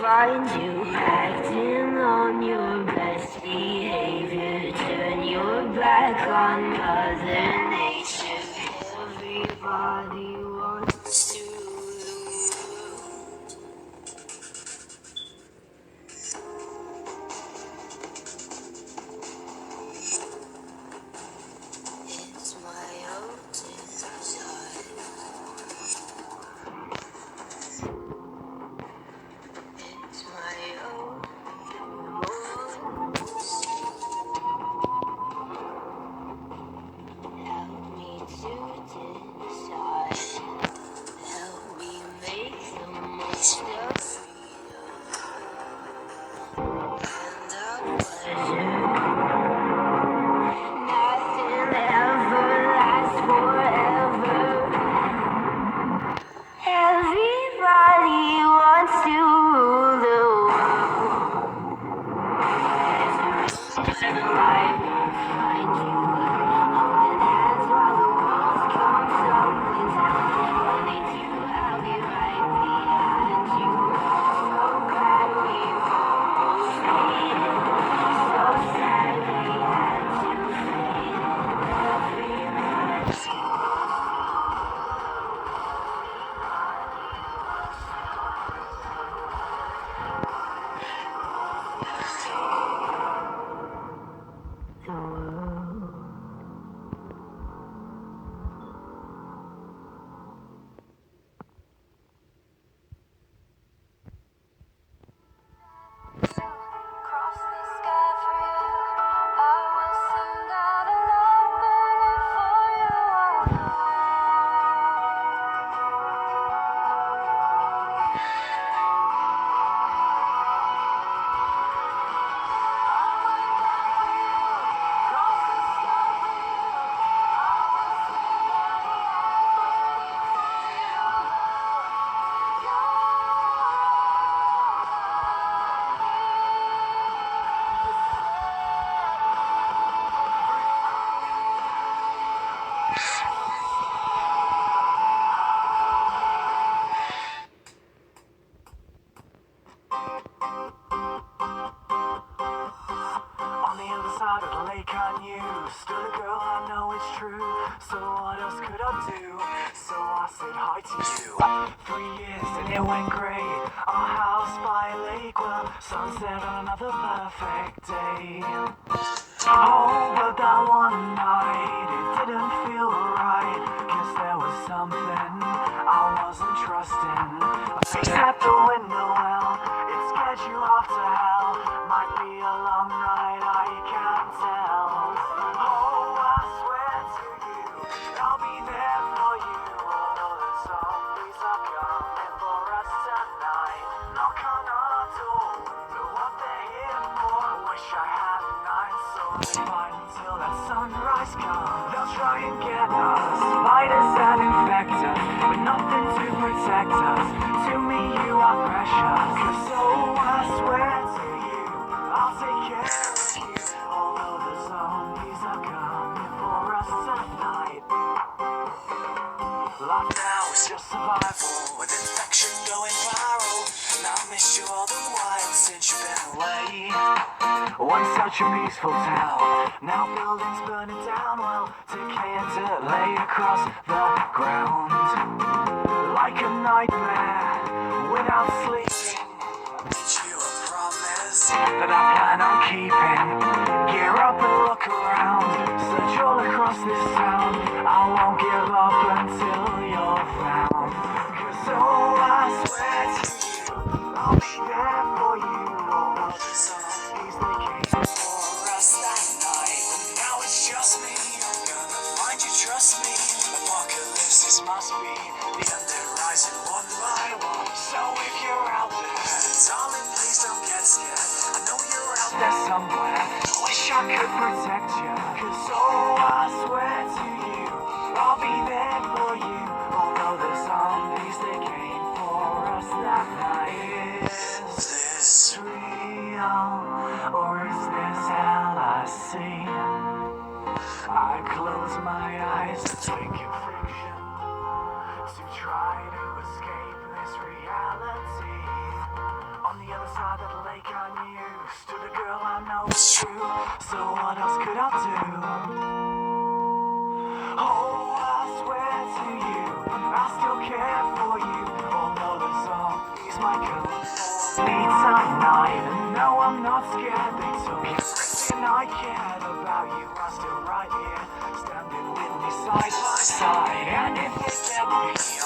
find you acting on your best behavior. Turn your back on Mother Nature. Everybody wants to rule the world. It's my own desire. It's my own voice. Help me to decide. Help me make the most of freedom and our pleasure. Nothing ever lasts forever. Everybody wants to rule the world. There's a reason I won't find you. Holding hands while the walls come tumbling down. When they do, I'll be right behind you. So glad we've almost made it. So sad we had to fade. Everybody's the world. Cross the sky for you. I will send out a light burning for you all On the other side of the lake I knew stood a girl, I know it's true. So what else could I do? So I said hi to you. 3 years and it went great. Our house by a lake, well, sunset on another perfect day. Oh, but that one night it didn't feel right, 'cause there was something I wasn't trusting. Except the window, well, it scared you off to hell. Might be a long night, I can't tell. Oh, I swear to you, I'll be there for you. Although the zombies are coming for us tonight. Knock on our door, wonder what they're here for. Wish I had a night so fight until that sunrise comes. They'll try and get us, spiders that infect us, with nothing to protect us. To me you are precious, so I swear to you, I'll take care of you. Although the zombies are coming for us tonight. Life now is just survival, with infection going viral. And I've missed you all the while since you've been away. Once such a peaceful town, now buildings burning down, well, decay and dirt lay across the ground. Like a nightmare, without sleeping. Did you a promise that I plan on keeping? Gear up and look around, search all across this town. I won't give up until you're found. 'Cause oh, I swear to you, I'll be there for you. Although the zombies they came for us that night. Now it's just me, I'm gonna find you, trust me. Apocalypses must be the end rising one by one. So if you're out there, darling, please don't get scared. I know you're out there somewhere. Wish I could protect you. 'Cause oh, I swear to you, I'll be there for you. Although the zombies they came for us that night. Is this real, or is this hell I see? I close my eyes to think of fiction, to try to escape this reality. On the other gotten used to the girl I know is true. So what else could I do? Oh, I swear to you, I still care for you. Although the zombies might come for me tonight. And no, I'm not scared. They took everything I cared about you. I'm still right here, standing with me side by side. And if it's ever me,